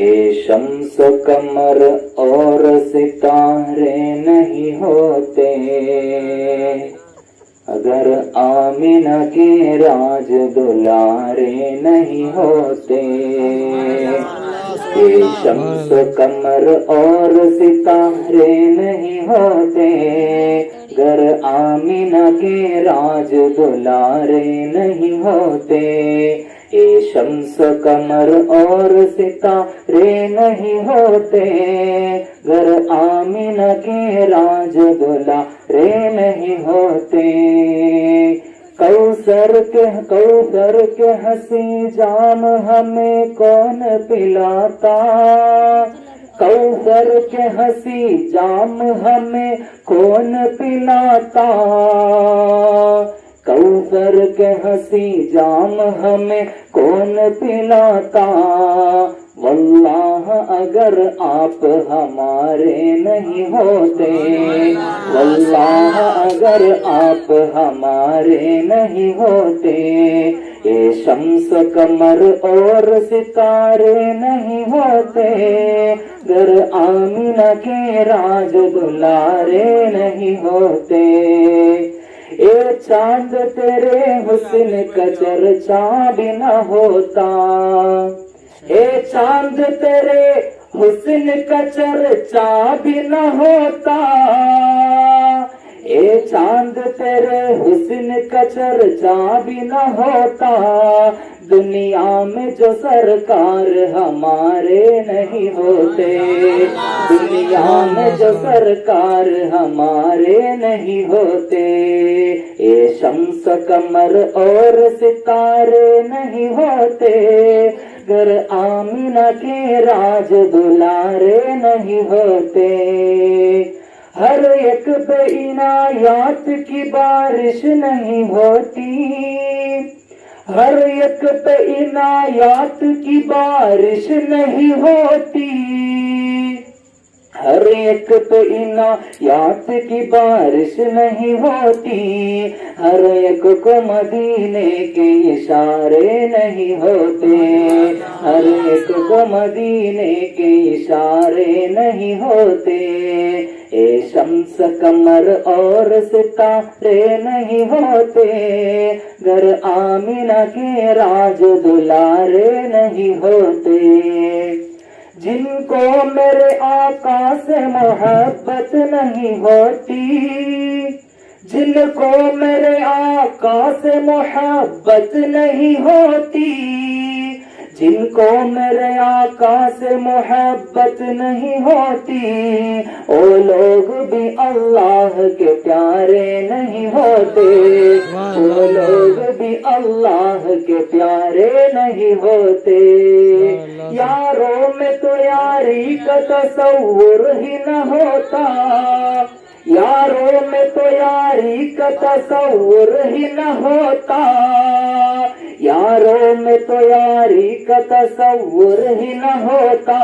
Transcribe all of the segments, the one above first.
ए शम्स कमर और सितारे नहीं होते अगर आमिना के राज दुलारे नहीं होते। ये शम्स कमर और सितारे नहीं होते गर आमिना के राज दुलारे नहीं होते। ये शम्स कमर और सितारे नहीं होते गर आमिना के राज दुलारे नहीं होते। कौसर के हंसी जाम हमें कौन पिलाता, कौसर के हंसी जाम हमें कौन पिलाता, कौसर के हंसी जाम हमें कौन पिलाता। वल्लाह अगर आप हमारे नहीं होते, वल्लाह अगर आप हमारे नहीं होते ये शम्स कमर और सितारे नहीं होते गर आमिना के राज दुलारे नहीं होते। ए चांद तेरे हुस्न का चर्चा भी न होता, ए चांद तेरे हुस्न का चर्चा भी न होता, ए चांद तेरे हुस्न का चर्चा भी न होता। दुनिया में जो सरकार हमारे नहीं होते, दुनिया में जो सरकार हमारे नहीं होते ये शम्स कमर और सितारे नहीं होते गर आमिना के राज दुलारे नहीं होते। हर एक पे इनायात की बारिश नहीं होती, हर एक पे इनायात की बारिश नहीं होती, हर एक पे इनायात की बारिश नहीं होती। हर एक को मदीने के इशारे नहीं होते, हर एक को मदीने के इशारे नहीं होते। ए शम्स कमर और सितारे नहीं होते गर आमिना के राज दुलारे नहीं होते। जिनको मेरे आका से मोहब्बत नहीं होती, जिनको मेरे आका से मोहब्बत नहीं होती, जिनको मेरे आका से मोहब्बत नहीं होती ओ लोग भी अल्लाह के प्यारे नहीं होते, वो लोग भी अल्लाह के प्यारे नहीं होते। यारों में तो यारी का तसव्वुर ही न होता, यारों में तो यारी का तसव्वुर ही न होता, यारों में तो यारी का तसव्वुर ही न होता।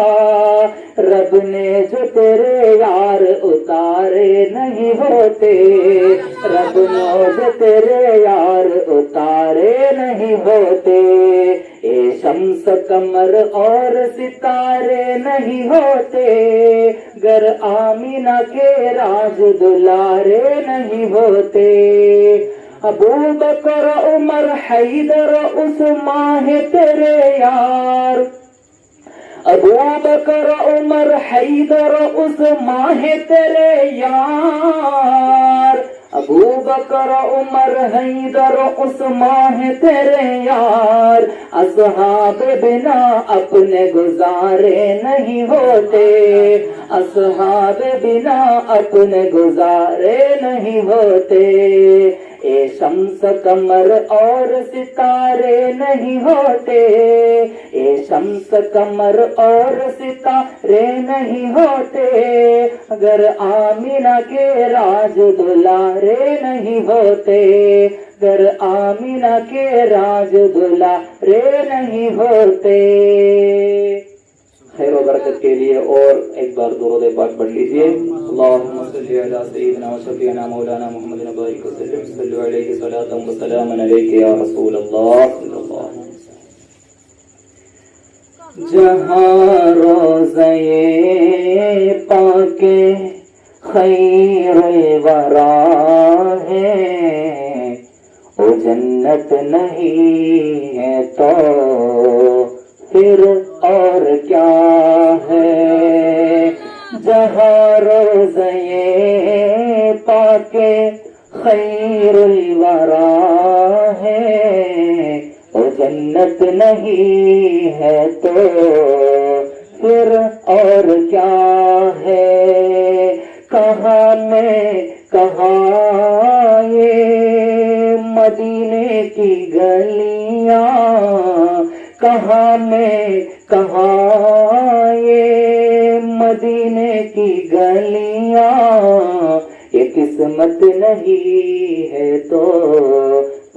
रब ने जो तेरे यार उतारे नहीं होते, रब ने जो तेरे यार उतारे नहीं होते। ए शम्स कमर और सितारे नहीं होते गर आमिना के राज दुलारे नहीं होते। अबू बकर उमर हैदर उस्मान है तेरे यार, अबू बकर उमर हैदर उस्मान है तेरे यार, अबू बकर उमर हैदर उस्मान है तेरे यार। असहाब बिना अपने गुजारे नहीं होते, असहाब बिना अपने गुजारे नहीं होते। ए शम्स कमर और सितारे नहीं होते, ए शम्स कमर और सितारे नहीं होते अगर आमिना के राज दुलारे नहीं होते, अगर आमिना के राज दुलारे नहीं होते। खैर व बरकत के लिए और एक बार दुरूद पाक पढ़ लीजिए। अल्लाहुम्मा सल्ली अला सय्यिदिना व शफीना मौलाना मुहम्मदिन बारिक वसल्लम सल्लल्लाहु अलैहि सलातन व सलामन अलैका या रसूल अल्लाह। जहाँ रोज़े पाके खैरुल वरा है, वो जन्नत नहीं है तो फिर और क्या है। जहाँ रोज़े पाके खैरुल वरा है, वो जन्नत नहीं है तो फिर और क्या है। कहाँ में कहाँ ये मदीने की गलियां, कहाँ में कहाँ ये मदीने की गलियां, ये किस्मत नहीं है तो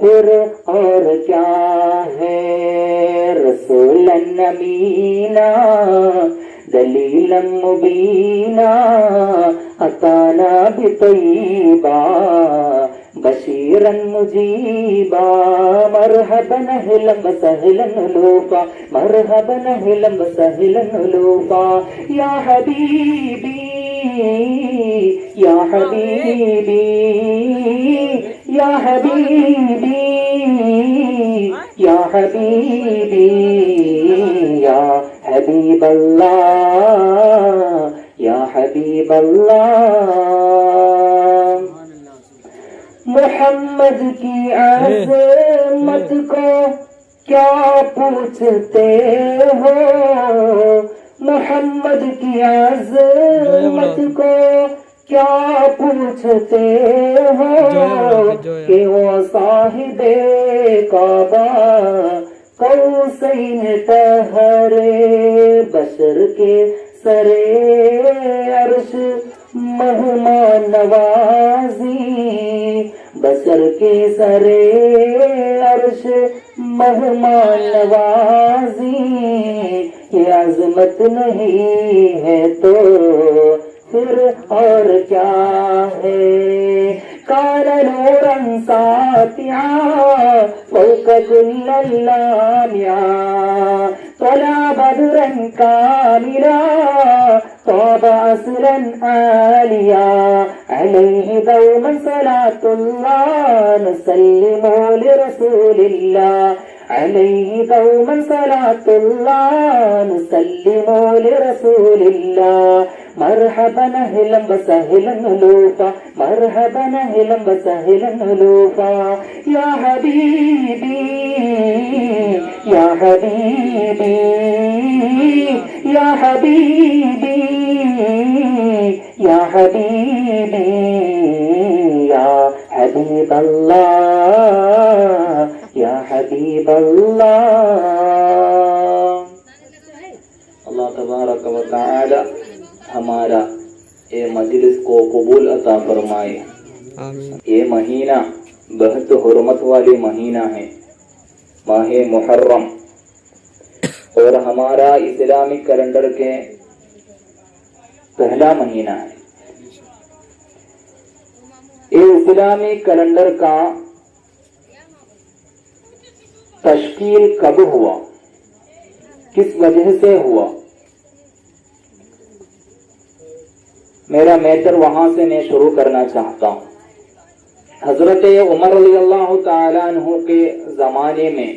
फिर और क्या है। रसूलन नमीना दलीलन मुबीना अताना बितैबा बशीरन मुजीबा मरहबन अहलन व सहलन लूफा मरहबन अहलन व सहलन लूफा। या हबीबी या हबीबी या हबीबी या हबीबी या हबीब अल्लाह या हबीब अल्लाह। मोहम्मद की अज़मत को क्या पूछते हो, मोहम्मद की अज़मत को क्या पूछते हो, कि वो साहिबे काबा कौसैन तहरे बशर के सरे अर्श मेहमान नवाजी बशर के सरे अर्श मेहमान नवाजी। ये अजमत नहीं है तो फिर और क्या है। काला नूरन सातिया फौक कुल्लल्लामिया तला बदरन कामिला तौबा असरन आलिया अलैहि दौमन सलातुल्लाह नसल्लिमु लिरसूलिल्लाह अलैहि दौमन सलातुल्लाह नसल्लिमु लिरसूलिल्लाह। मरहबन अहलन व सहलन लूफा मरहबन अहलन व सहलन लूफा। या हबीबी या हबीबी या हबीबी या हबीबी या हबीब अल्लाह या हबीब अल्लाह। अल्लाह तबारक व तआला हमारा ये मजलिस को कबूल अता फरमाए। ये महीना बहुत हुर्मत वाली महीना है, माह मुहर्रम, और हमारा इस्लामिक कैलेंडर के पहला महीना है। ये इस्लामिक कैलेंडर का तश्कील कब हुआ, किस वजह से हुआ, मेरा मैटर वहां से मैं शुरू करना चाहता हूँ। हजरत उमर रज़ियल्लाहु ताला अन्हु के ज़माने में,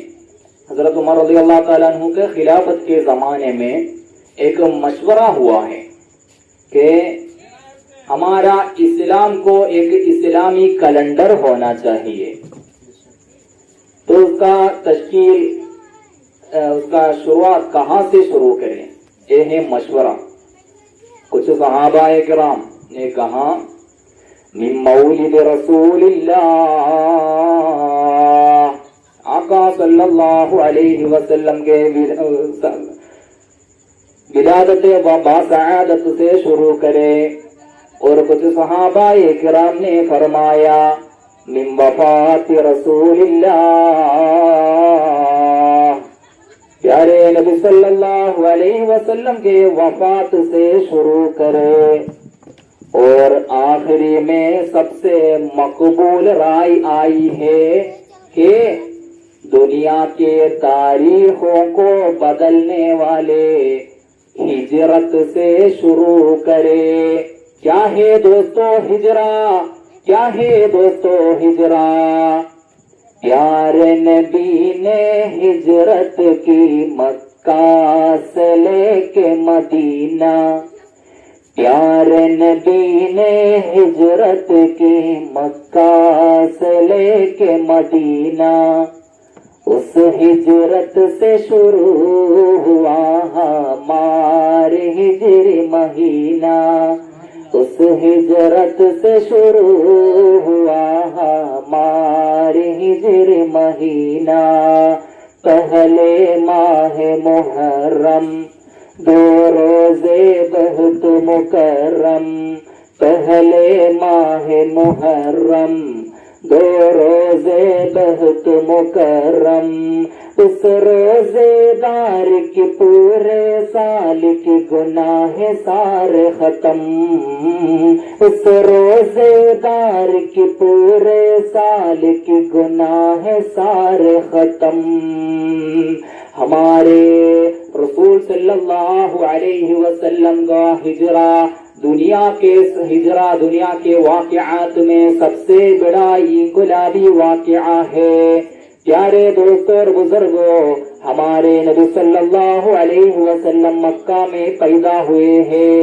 हजरत उमर रज़ियल्लाहु ताला अन्हु के खिलाफत के ज़माने में एक मशवरा हुआ है कि हमारा इस्लाम को एक इस्लामी कैलेंडर होना चाहिए। तो उसका तश्कील, उसका शुरुआत कहाँ से शुरू करें, ये है मशवरा। कुछ सहाबाए किराम ने कहा मिन मौलिद रसूलिल्लाह, आका सल्लल्लाहु अलैहि वसल्लम के विलादत व बासआदत से शुरू करे। और कुछ सहाबाए किराम ने फरमाया मिन वफात रसूलिल्लाह, प्यारे नबी सल्लल्लाहु अलैहि वसल्लम के वफात से शुरू करे। और आखिरी में सबसे मकबूल राय आई है कि दुनिया के तारीखों को बदलने वाले हिजरत से शुरू करे। क्या है दोस्तों हिजरा, क्या है दोस्तों हिजरा? प्यारे नबी ने हिजरत की मक्का से लेके मदीना। प्यारे नबी ने हिजरत की मक्का से लेके मदीना। उस हिजरत से शुरू हुआ हमारे हिजरी महीना। उस हिजरत से शुरू हुआ हमारे हिजरी महीना। पहले माह मुहर्रम, 2 रोजे बहुत मुकर्रम। पहले माह मुहर्रम, 2 रोजे बहुत मुकर्रम। उस रोजेदार की पूरे साल की गुनाह सारे खत्म। उस रोजेदार की पूरे साल की गुनाह सारे खत्म। हमारे रसूल सल्लल्लाहु अलैहि वसल्लम का हिजरा दुनिया के वाक़िआत में सबसे बड़ा इंक़िलाबी वाक़िआ है। प्यारे दोस्तों और बुजुर्गों, हमारे नबी सल्लल्लाहु अलैहि वसल्लम मक्का में पैदा हुए हैं,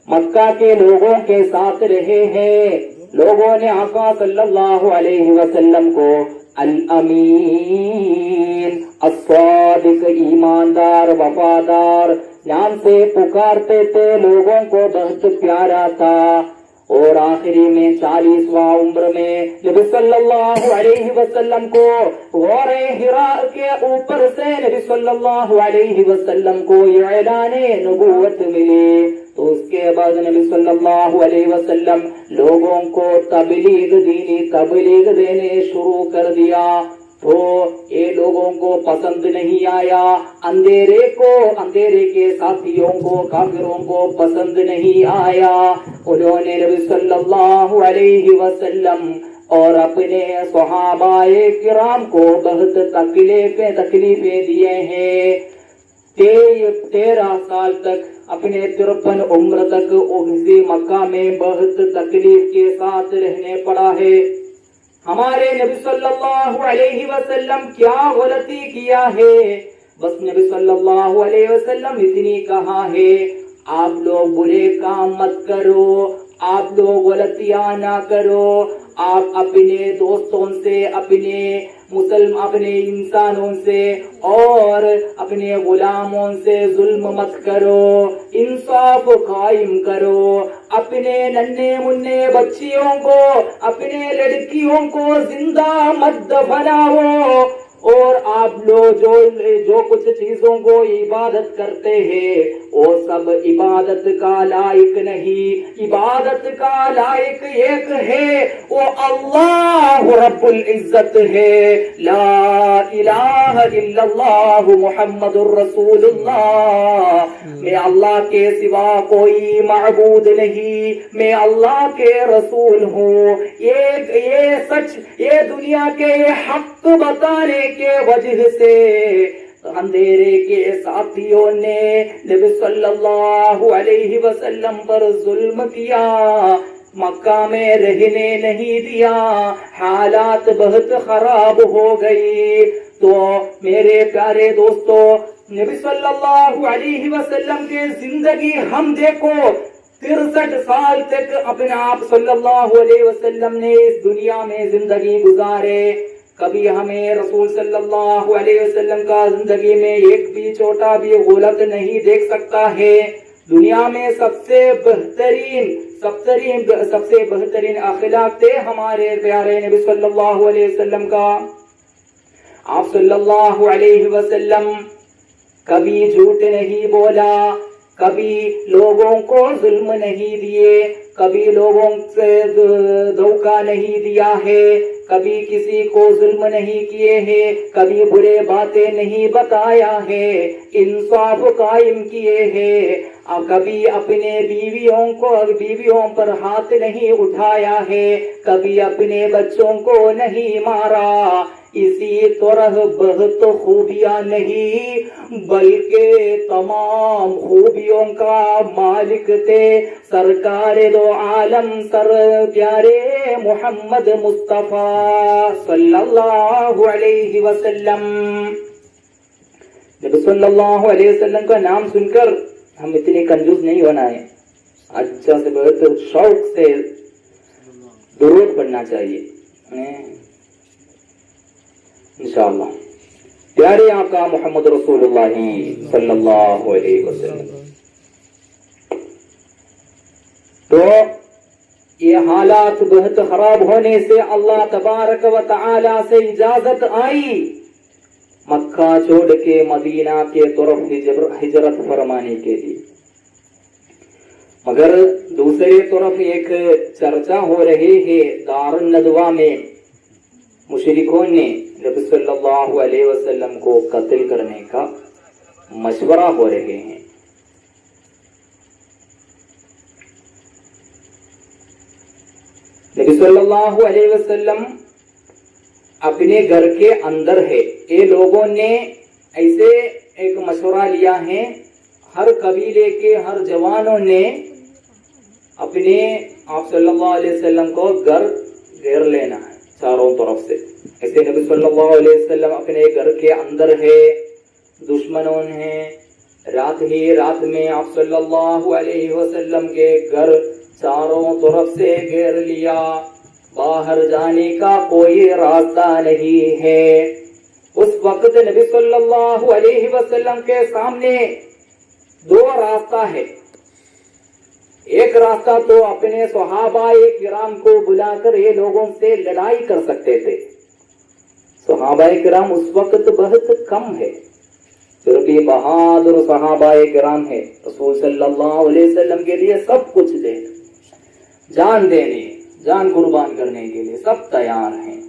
मक्का के लोगों के साथ रहे हैं। लोगों ने आका सल्लल्लाहु अलैहि वसल्लम को अल अमीन, अस्सादिक, ईमानदार, वफादार नाम से पुकारते थे। लोगों को बहुत प्यारा था। और आखिरी में 40वां उम्र में नबी सल्लल्लाहु अलैहि वसल्लम को गौरे हिरा के ऊपर से नबी सल्लल्लाहु अलैहि वसल्लम को ऐलाने नबूवत मिली। तो उसके बाद नबी सल्लल्लाहु अलैहि वसल्लम लोगों को तबलीग देने शुरू कर दिया। तो ये लोगों को पसंद नहीं आया। अंधेरे के साथियों को, काफिरों को पसंद नहीं आया। उन्होंने नबी सल्लल्लाहु अलैहि वसल्लम और अपने सहाबाए किराम को बहुत तकलीफें दिए हैं। 13 साल तक, अपने 53 उम्र तक उसी मक्का में बहुत तकलीफ के साथ रहने पड़ा है। हमारे नबी सल्लल्लाहु अलैहि वसल्लम क्या गलती किया है? बस नबी सल्लल्लाहु अलैहि वसल्लम इतनी कहा है, आप लोग बुरे काम मत करो, आप लोग गलतियां ना करो, आप अपने दोस्तों से, अपने इंसानों से और अपने गुलामों से जुल्म मत करो, इंसाफ कायम करो। अपने नन्हे मुन्ने बच्चियों को, अपने लड़कियों को जिंदा मत दफनाओ। और आप लोग जो कुछ चीजों को इबादत करते हैं वो सब इबादत का लायक नहीं। इबादत का लायक एक है, वो अल्लाह रब्बुल इज्जत है। ला इलाहा इल्लल्लाह मुहम्मदुर रसूलुल्लाह। मैं अल्लाह के सिवा कोई माबूद नहीं, मैं अल्लाह के रसूल हूँ। ये सच, ये दुनिया के हक बताने के वजह से अंधेरे के साथियों ने नबी सल्लल्लाहु अलैहि वसल्लम पर जुल्म किया, मक्का में रहने नहीं दिया, हालात बहुत खराब हो गई। तो मेरे प्यारे दोस्तों, नबी सल्लल्लाहु अलैहि वसल्लम की जिंदगी हम देखो, 63 साल तक अपने आप सल्लल्लाहु अलैहि वसल्लम ने इस दुनिया में जिंदगी गुजारे। कभी हमें रसूल सल्लल्लाहु अलैहि वसल्लम का जिंदगी में एक भी छोटा भी गलत नहीं देख सकता है। दुनिया में सबसे बेहतरीन अखलाक थे हमारे प्यारे नबी सल्लल्लाहु अलैहि वसल्लम का। आप सल्लल्लाहु अलैहि वसल्लम कभी झूठ नहीं बोला, कभी लोगों को जुल्म नहीं दिए, कभी लोगों से धोखा नहीं दिया है, कभी किसी को जुल्म नहीं किए हैं, कभी बुरे बातें नहीं बताया है, इंसाफ कायम किए हैं। कभी अपने बीवियों पर हाथ नहीं उठाया है, कभी अपने बच्चों को नहीं मारा। इसी तरह बहुत खूबियां नहीं बल्कि तमाम खूबियों का मालिक थे सरकार दो आलम सर प्यारे मोहम्मद मुस्तफा सल्लल्लाहु अलैहि वसल्लम। नबी सल्लल्लाहु अलैहि वसल्लम का नाम सुनकर हम इतने कंजूस नहीं होना है, अच्छा से बहुत शौक से दुरूद पढ़ना चाहिए इंशाअल्लाह। प्यारे आका मोहम्मद रसूलुल्लाह सल्लल्लाहु अलैहि वसल्लम। तो ये हालात बहुत खराब होने से अल्लाह तबारक व तआला से इजाजत आई मक्का छोड़ के मदीना के तरफ हिजरत फरमाने के लिए। मगर दूसरी तरफ एक चर्चा हो रही है, दारुन नदवा में मुशरिकों ने नबी सल्लल्लाहु अलैहि वसल्लम को कत्ल करने का मशवरा हो रहे हैं। नबी सल्लल्लाहु अलैहि वसल्लम अपने घर के अंदर है। ये लोगों ने ऐसे एक मशवरा लिया है, हर कबीले के हर जवानों ने अपने आप सल्लल्लाहु अलैहि वसल्लम को घर घेर लेना है चारों तरफ से। ऐसे नबी सल्लल्लाहु अलैहि वसल्लम अपने घर के अंदर है, दुश्मनों ने रात ही रात में आप सल्लल्लाहु अलैहि वसल्लम के घर चारों तरफ से घेर लिया, बाहर जाने का कोई रास्ता नहीं है। उस वक्त नबी सल्लल्लाहु अलैहि वसल्लम के सामने दो रास्ता है। एक रास्ता तो अपने सहाबाए किराम को बुलाकर ये लोगों से लड़ाई कर सकते थे। सहाबाए किराम उस वक्त बहुत कम है, फिर भी बहादुर सहाबाए किराम है। रसूल सल्लल्लाहु अलैहि वसल्लम के लिए सब कुछ दे, जान देने, जान कुर्बान करने के लिए सब तैयार हैं।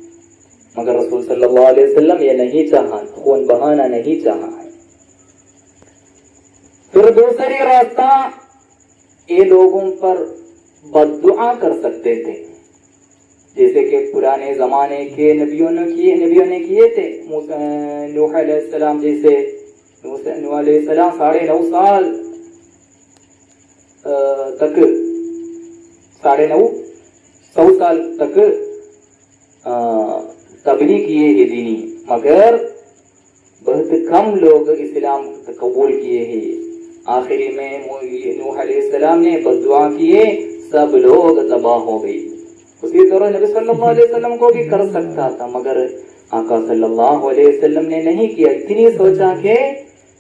मगर रसूल सल्लल्लाहु अलैहि वसल्लम ये नहीं चाहा, खून बहाना नहीं चाहा है। फिर दूसरी रास्ता ये लोगों पर बद्दुआ कर सकते थे, जैसे कि पुराने जमाने के नबियों ने किए थे। नूह अलैहिस्सलाम जैसे, नूह अलैहिस्सलाम 9.5 साल तक 9.5 साल तक तबलीग किए है दीनी, मगर बहुत कम लोग इस्लाम कबूल किए हैं। आखिरी में नूह अलैहिस्सलाम ने बद्दुआ किए, सब लोग तबाह हो गए। उसी तरह नबी सल्लल्लाहु अलैहि वसल्लम को भी कर सकता था, मगर आका सल्लल्लाहु अलैहि वसल्लम ने नहीं किया। इतनी सोचा कि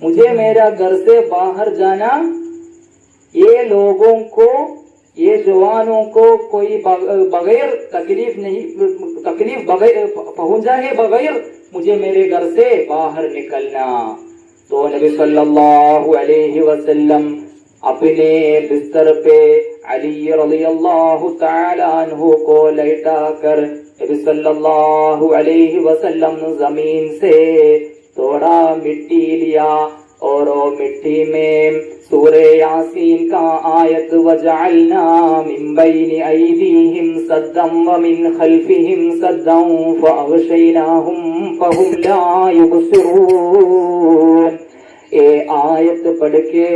मुझे मेरा घर से बाहर जाना, ये लोगों को, ये जवानों को कोई बगैर तकलीफ बगैर पहुंचाए बगैर मुझे मेरे घर से बाहर निकलना। तो नबी सल्लल्लाहु अलैहि वसल्लम अपने बिस्तर पे अली रज़ियल्लाहु ताला अन्हु को लेटा कर नबी सल्लल्लाहु अलैहि वसल्लम जमीन से थोड़ा मिट्टी लिया और मिट्टी में सूरे यासीन का आयत वजअलना मिन बैनि ऐदीहिम सद्दम व मिन खल्फिहिम सद्दम फअग़शयनाहुम फहुम ला युबसिरून। ये आयत पढ़ के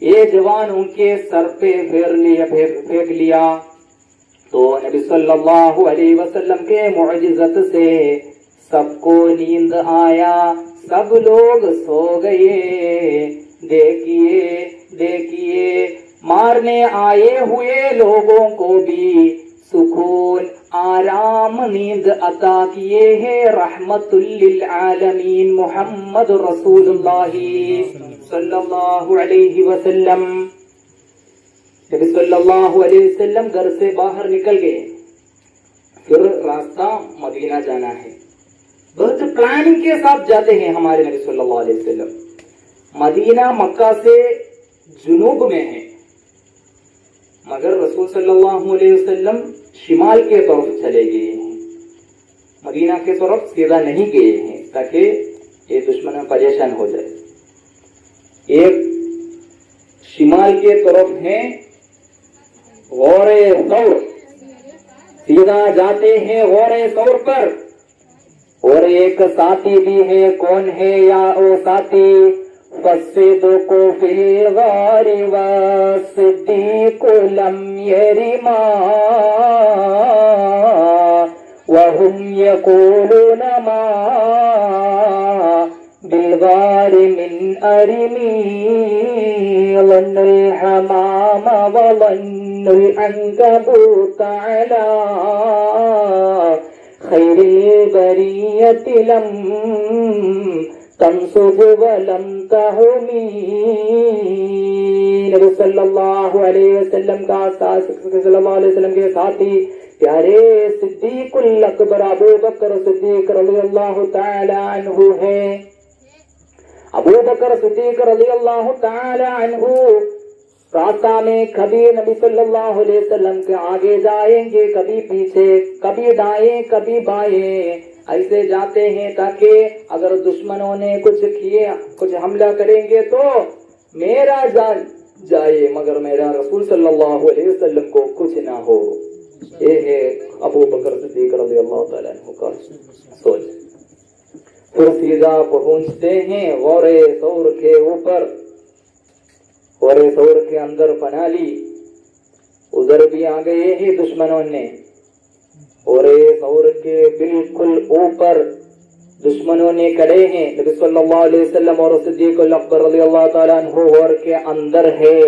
ये जवानों के सर पे फेंक लिया। तो नबी सल्लल्लाहु अलैहि वसल्लम के मुअजिज़त से सबको नींद आया, सब लोग सो गए। देखिए मारने आए हुए लोगों को भी सुकून आराम नींद अता किए हैं रहमतुल लिल आलमीन मोहम्मद रसूलुल्लाह सल्लल्लाहु अलैहि वसल्लम। नबी सल्लल्लाहु अलैहि वसल्लम घर से बाहर निकल गए। फिर रास्ता मदीना जाना है, बहुत प्लानिंग के साथ जाते हैं हमारे नबी सल्लल्लाहु अलैहि वसल्लम। मदीना मक्का से जुनूब में है, मगर रसूल सल्लल्लाहु अलैहि वसल्लम शिमाल के तरफ चले गए हैं, मदीना के तरफ सीधा नहीं गए हैं ताकि ये दुश्मन परेशान हो जाए। एक शिमाल के तरफ है गौरे सौर, सीधा जाते हैं गौरे सौर पर। और एक साथी भी है, कौन है या वो साथी? फस्सिद्क़ु फिल गारि वस्सिद्दीक़ु लम यरिमा वहुम यक़ूलून मा बिल गारि मिन अरिमी वन्नुल हमाम वन्नुल अन्कबूत अला खैरिल बरियति लम तंसुब वलम तहुमी। नबी सल्लल्लाहु अलैहि वसल्लम के साथी प्यारे सिद्दीकुल अकबर अबू बकर सिद्दीक रज़ियल्लाहु ताला अन्हु है। अबू बकर सिद्दीक रज़ियल्लाहु ताला अन्हु रास्ता में कभी नबी सल्लल्लाहु अलैहि वसल्लम के आगे जाएंगे, कभी पीछे, कभी दाएं कभी बाएं, ऐसे जाते हैं ताकि अगर दुश्मनों ने कुछ हमला करेंगे तो मेरा जान जाए मगर मेरा रसूल सल्लल्लाहु अलैहि वसल्लम को कुछ ना हो। ये है अबू बकर सिद्दीक रज़ियल्लाहु ताला अन्हु का सोच। फिर सीधा पहुंचते हैं गौरे सौर के ऊपर। गौरे सौर के अंदर पना ली, उधर भी आ गए हैं दुश्मनों ने। गौरे सौर के बिल्कुल ऊपर दुश्मनों ने खड़े हैं। नबी सल्लल्लाहु अलैहि वसल्लम और सिद्दीकुल अकबर रज़ियल्लाहु ताला अन्हु गौर के अंदर है।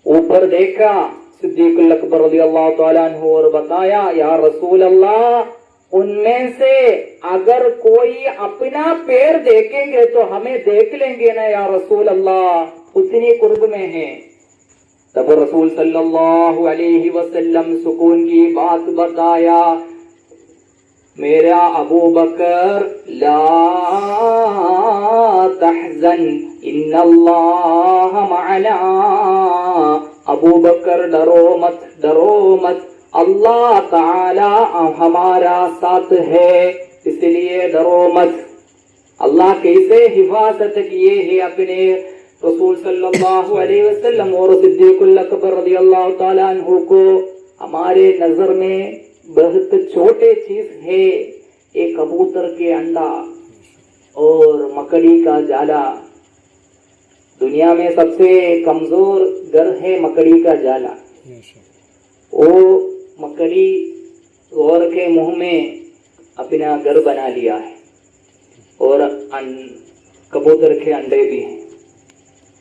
ऊपर देखा सिद्दीकुल अकबर रज़ियल्लाहु ताला अन्हु और बताया, या रसूल अल्लाह, उनमें से अगर कोई अपना पैर देखेंगे तो हमें देख लेंगे ना या रसूल अल्लाह, उतनी कुर्ब में है। तब रसूल सल्लल्लाहु अलैहि वसल्लम सुकून की बात बताया, मेरा अबू बकर ला तहज़न इन्नल्लाह मअना। अबू बकर डरो मत, अल्लाह ताला हमारा साथ है, इसलिए डरो मत। अल्लाह कैसे हिफाजत किए है अपने रसूल सल्लल्लाहु अलैहि वसल्लम और सिद्दीकुल अकबर रज़ियल्लाहु ताला अन्हु को। हमारे नजर में बहुत छोटे चीज है, एक कबूतर के अंडा और मकड़ी का जाला। दुनिया में सबसे कमजोर घर है मकड़ी का जाला। वो मकड़ी गौर के मुंह में अपना घर बना लिया है और कबूतर के अंडे भी हैं।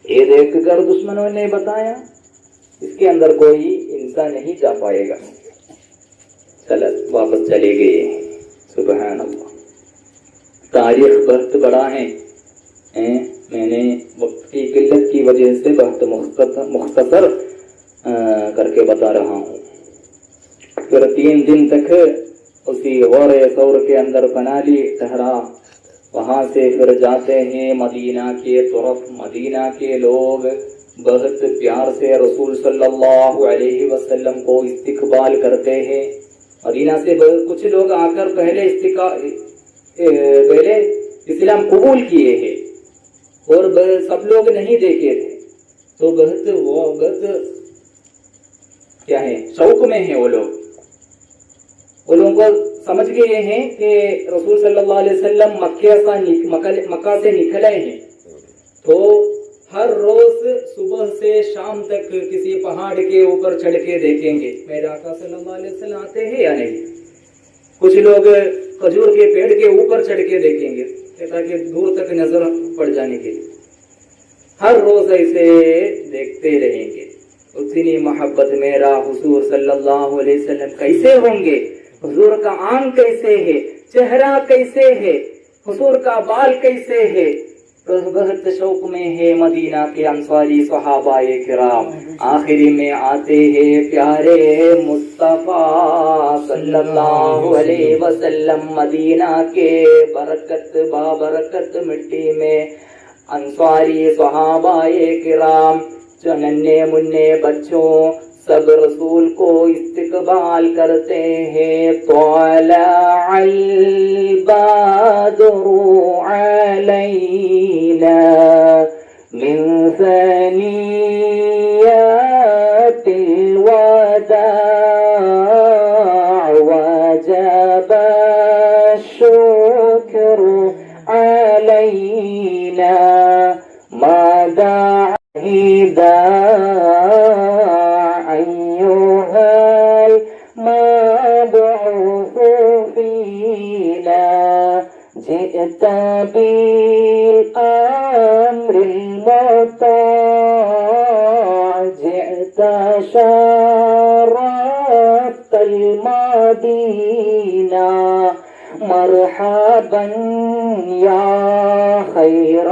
ये देखकर दुश्मनों ने बताया, इसके अंदर कोई इंसान नहीं जा पाएगा। चल वापस चले गए। सुबहान अल्लाह। तारीख बहुत बड़ा है, मैंने वक्त की किल्लत की वजह से बहुत मुख्तसर करके बता रहा हूँ। फिर 3 दिन तक उसी गौरे सौर के अंदर पना ली, ठहरा। वहां से फिर जाते हैं मदीना के तरफ। मदीना के लोग बहुत प्यार से रसूल सल्लल्लाहु अलैहि वसल्लम को इस्तकबाल करते हैं। मदीना से कुछ लोग आकर पहले इस्लाम कबूल किए हैं और सब लोग नहीं देखे थे, तो बहुत क्या है, शौक में है वो लोग को समझ गए हैं कि रसूल सल्लल्लाहु अलैहि वसल्लम मक्का से निकले हैं, तो हर रोज सुबह से शाम तक किसी पहाड़ के ऊपर चढ़ के देखेंगे मेरे आका सल्लल्लाहु अलैहि वसल्लम आते हैं या नहीं। कुछ लोग खजूर के पेड़ के ऊपर चढ़ के देखेंगे ताकि दूर तक नजर पड़ जाने के लिए। हर रोज ऐसे देखते रहेंगे। उतनी मोहब्बत मेरा हुजूर सल्लल्लाहु अलैहि वसल्लम कैसे होंगे, हुजूर का आंख कैसे है, चेहरा कैसे है, हुजूर का बाल कैसे है। बहुत शौक में है मदीना के अंसारी सहाबाए किराम। आखिरी में आते हैं प्यारे मुस्तफा सल्लल्लाहु अलैहि वसल्लम। मदीना के बरकत बाबरकत मिट्टी में अंसारी सहाबाए किराम, नन्हे मुन्ने बच्चों सब रसूल को इस्तकबाल करते हैं। तौलअल बद्रु अलैना मिन सनी أيها المبعوث فينا جئت بالأمر المطاع جئت شرفت المدينة مرحبا يا خير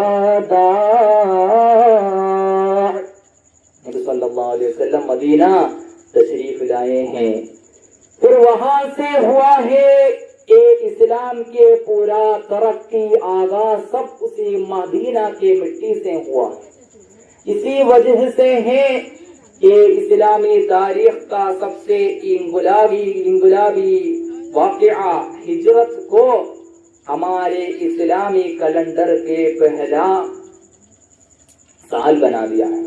दाዕ। नबी सल्लल्लाहु अलैहि वसल्लम मदीना तशरीफ लाए हैं। फिर वहां से हुआ है कि इस्लाम के पूरा तरक्की आगाज सब उसी मदीना के मिट्टी से हुआ। इसी वजह से है कि इस्लामी तारीख का सबसे इंगुलाबी वाक़िआ हिजरत को हमारे इस्लामी कैलेंडर के पहला साल बना दिया है।